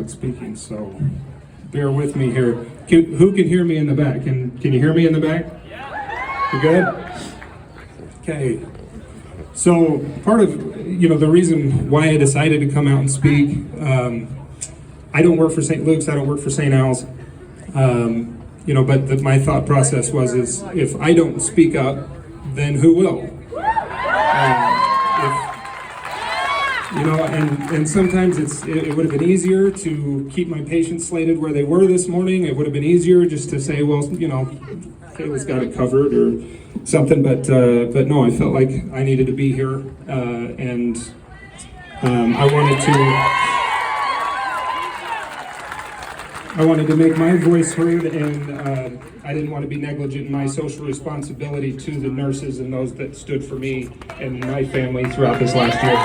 public speaking, so bear with me here. Who can hear me in the back? Can you hear me in the back? You good? Okay. So part of the reason why I decided to come out and speak, I don't work for St. Luke's, I don't work for St. Al's, but my thought process is if I don't speak up, then who will? And sometimes it would have been easier to keep my patients slated where they were this morning. It would have been easier just to say, well, Kayla's got it covered or something. But no, I felt like I needed to be here, and I wanted to make my voice heard, and I didn't want to be negligent in my social responsibility to the nurses and those that stood for me and my family throughout this last year.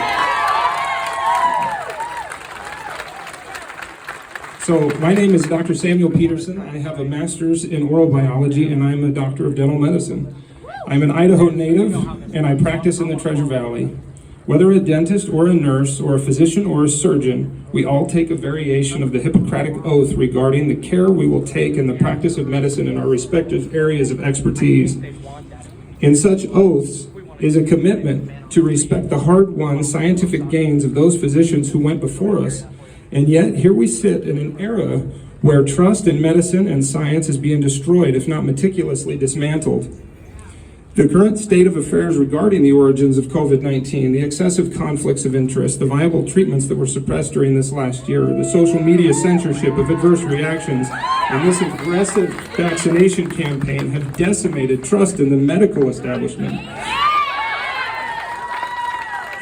So my name is Dr. Samuel Peterson. I have a master's in oral biology, and I'm a doctor of dental medicine. I'm an Idaho native, and I practice in the Treasure Valley. Whether a dentist or a nurse or a physician or a surgeon, we all take a variation of the Hippocratic Oath regarding the care we will take in the practice of medicine in our respective areas of expertise. In such oaths is a commitment to respect the hard-won scientific gains of those physicians who went before us. And yet, here we sit in an era where trust in medicine and science is being destroyed, if not meticulously dismantled. The current state of affairs regarding the origins of COVID-19, the excessive conflicts of interest, the viable treatments that were suppressed during this last year, the social media censorship of adverse reactions, and this aggressive vaccination campaign have decimated trust in the medical establishment.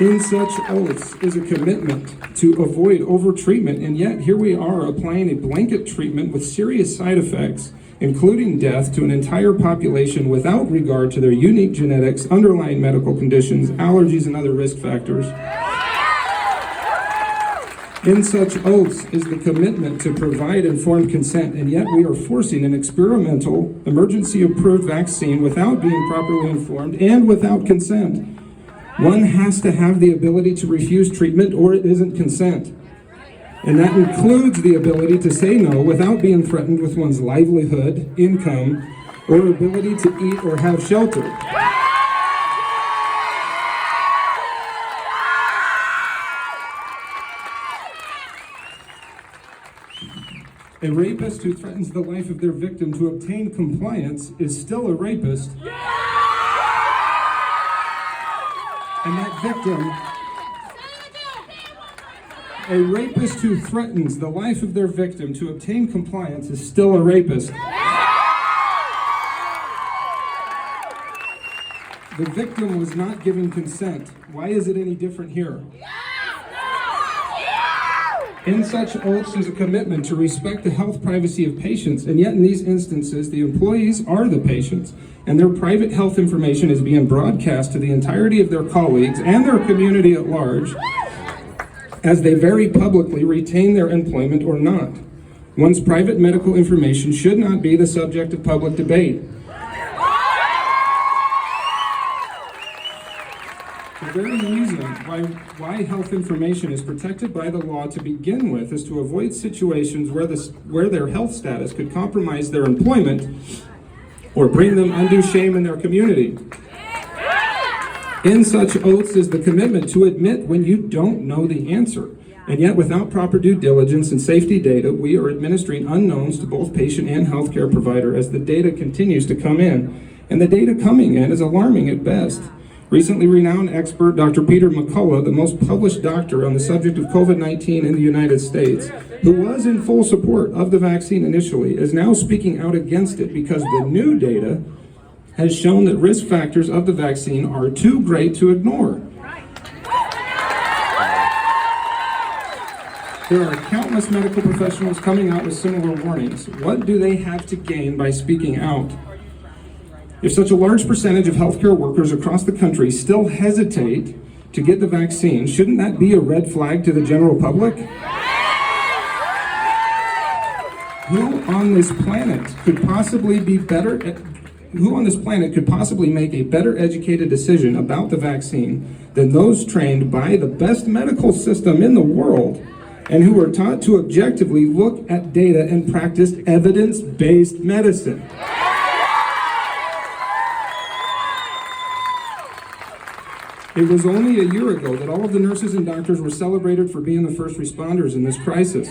In such oaths is a commitment to avoid over-treatment, and yet here we are applying a blanket treatment with serious side effects, including death, to an entire population without regard to their unique genetics, underlying medical conditions, allergies, and other risk factors. In such oaths is the commitment to provide informed consent, and yet we are forcing an experimental, emergency-approved vaccine without being properly informed and without consent. One has to have the ability to refuse treatment or it isn't consent. And that includes the ability to say no without being threatened with one's livelihood, income, or ability to eat or have shelter. A rapist who threatens the life of their victim to obtain compliance is still a rapist. And that victim, a rapist who threatens the life of their victim to obtain compliance is still a rapist. The victim was not given consent. Why is it any different here? In such oaths is a commitment to respect the health privacy of patients, and yet in these instances, the employees are the patients, and their private health information is being broadcast to the entirety of their colleagues and their community at large, as they very publicly retain their employment or not. One's private medical information should not be the subject of public debate. The very reason why health information is protected by the law to begin with is to avoid situations where their health status could compromise their employment or bring them undue shame in their community. In such oaths is the commitment to admit when you don't know the answer. And yet, without proper due diligence and safety data, we are administering unknowns to both patient and healthcare provider as the data continues to come in. And the data coming in is alarming at best. Recently renowned expert Dr. Peter McCullough, the most published doctor on the subject of COVID-19 in the United States, who was in full support of the vaccine initially, is now speaking out against it because the new data has shown that risk factors of the vaccine are too great to ignore. There are countless medical professionals coming out with similar warnings. What do they have to gain by speaking out? If such a large percentage of healthcare workers across the country still hesitate to get the vaccine, shouldn't that be a red flag to the general public? Who on this planet could possibly make a better educated decision about the vaccine than those trained by the best medical system in the world and who are taught to objectively look at data and practice evidence-based medicine. It was only a year ago that all of the nurses and doctors were celebrated for being the first responders in this crisis.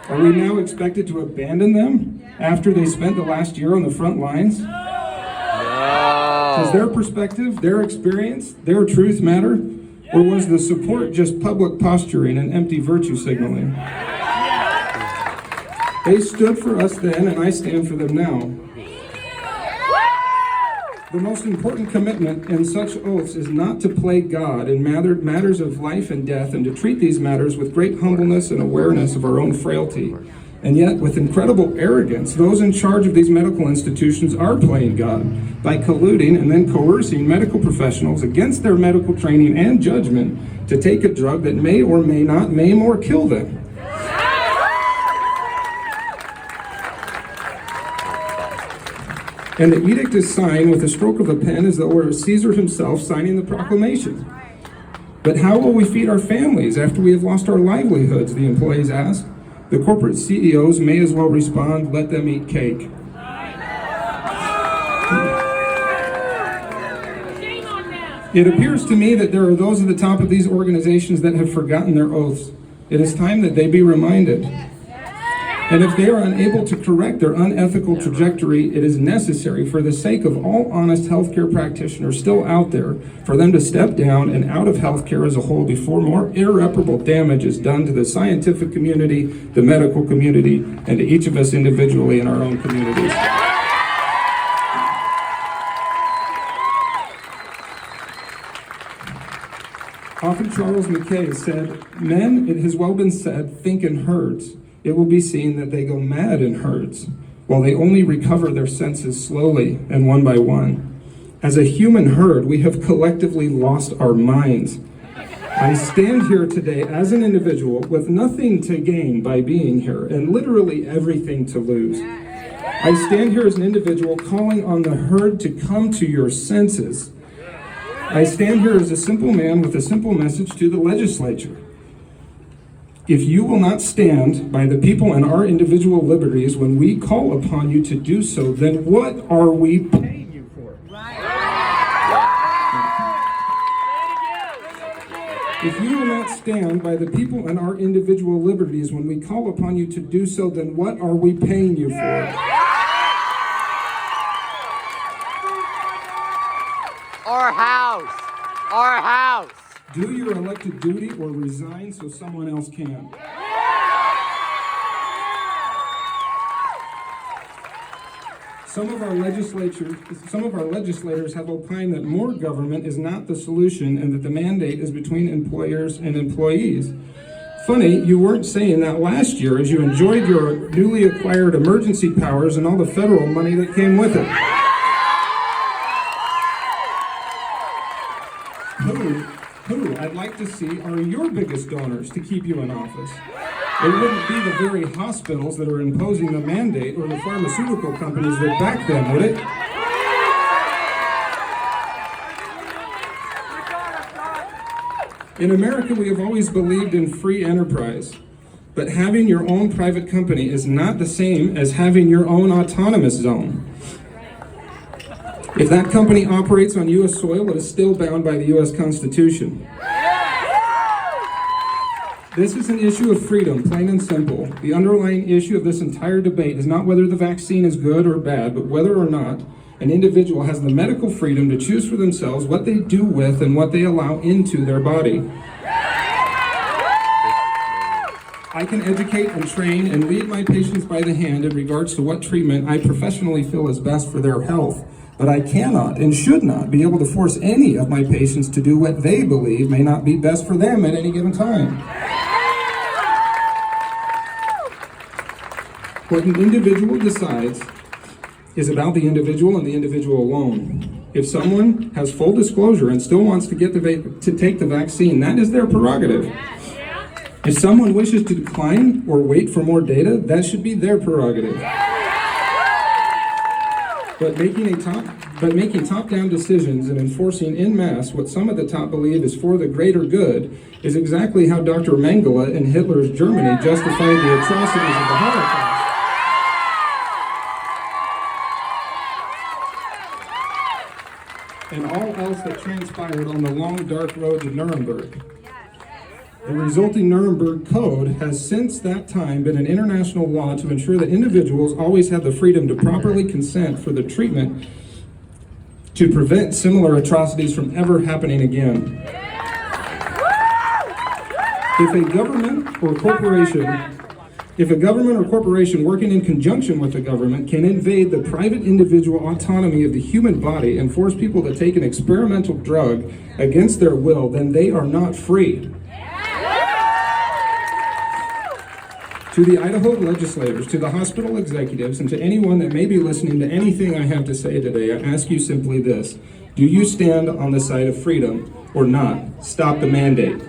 Are we now expected to abandon them after they spent the last year on the front lines? No. Does their perspective, their experience, their truth matter? Or was the support just public posturing and empty virtue signaling? They stood for us then, and I stand for them now. The most important commitment in such oaths is not to play God in matters of life and death, and to treat these matters with great humbleness and awareness of our own frailty. And yet, with incredible arrogance, those in charge of these medical institutions are playing God by colluding and then coercing medical professionals against their medical training and judgment to take a drug that may or may not maim or kill them. And the edict is signed with a stroke of a pen as though it were Caesar himself signing the proclamation. But how will we feed our families after we have lost our livelihoods, the employees ask. The corporate CEOs may as well respond, let them eat cake. It appears to me that there are those at the top of these organizations that have forgotten their oaths. It is time that they be reminded. And if they are unable to correct their unethical trajectory, it is necessary, for the sake of all honest healthcare practitioners still out there, for them to step down and out of healthcare as a whole before more irreparable damage is done to the scientific community, the medical community, and to each of us individually in our own communities. Author Charles Mackay said, "Men, it has well been said, think in herds. It will be seen that they go mad in herds, while they only recover their senses slowly and one by one. As a human herd, we have collectively lost our minds. I stand here today as an individual with nothing to gain by being here and literally everything to lose. I stand here as an individual calling on the herd to come to your senses. I stand here as a simple man with a simple message to the legislature. If you will not stand by the people and our individual liberties when we call upon you to do so, then what are we paying you for?" If you will not stand by the people and our individual liberties when we call upon you to do so, then what are we paying you for? Our house! Our house! Do your elected duty or resign so someone else can. Some of our legislators have opined that more government is not the solution and that the mandate is between employers and employees. Funny, you weren't saying that last year as you enjoyed your newly acquired emergency powers and all the federal money that came with it. Who I'd like to see are your biggest donors to keep you in office. It wouldn't be the very hospitals that are imposing the mandate or the pharmaceutical companies that back them, would it? In America, we have always believed in free enterprise, but having your own private company is not the same as having your own autonomous zone. If that company operates on U.S. soil, it is still bound by the U.S. Constitution. This is an issue of freedom, plain and simple. The underlying issue of this entire debate is not whether the vaccine is good or bad, but whether or not an individual has the medical freedom to choose for themselves what they do with and what they allow into their body. I can educate and train and lead my patients by the hand in regards to what treatment I professionally feel is best for their health. But I cannot and should not be able to force any of my patients to do what they believe may not be best for them at any given time. What an individual decides is about the individual and the individual alone. If someone has full disclosure and still wants to take the vaccine, that is their prerogative. If someone wishes to decline or wait for more data, that should be their prerogative. But making top-down decisions and enforcing en masse what some of the top believe is for the greater good is exactly how Dr. Mengele in Hitler's Germany justified the atrocities of the Holocaust. And all else that transpired on the long, dark road to Nuremberg. The resulting Nuremberg Code has since that time been an international law to ensure that individuals always have the freedom to properly consent for the treatment to prevent similar atrocities from ever happening again. If a government or corporation working in conjunction with the government can invade the private individual autonomy of the human body and force people to take an experimental drug against their will, then they are not free. To the Idaho legislators, to the hospital executives, and to anyone that may be listening to anything I have to say today, I ask you simply this: do you stand on the side of freedom or not? Stop the mandate.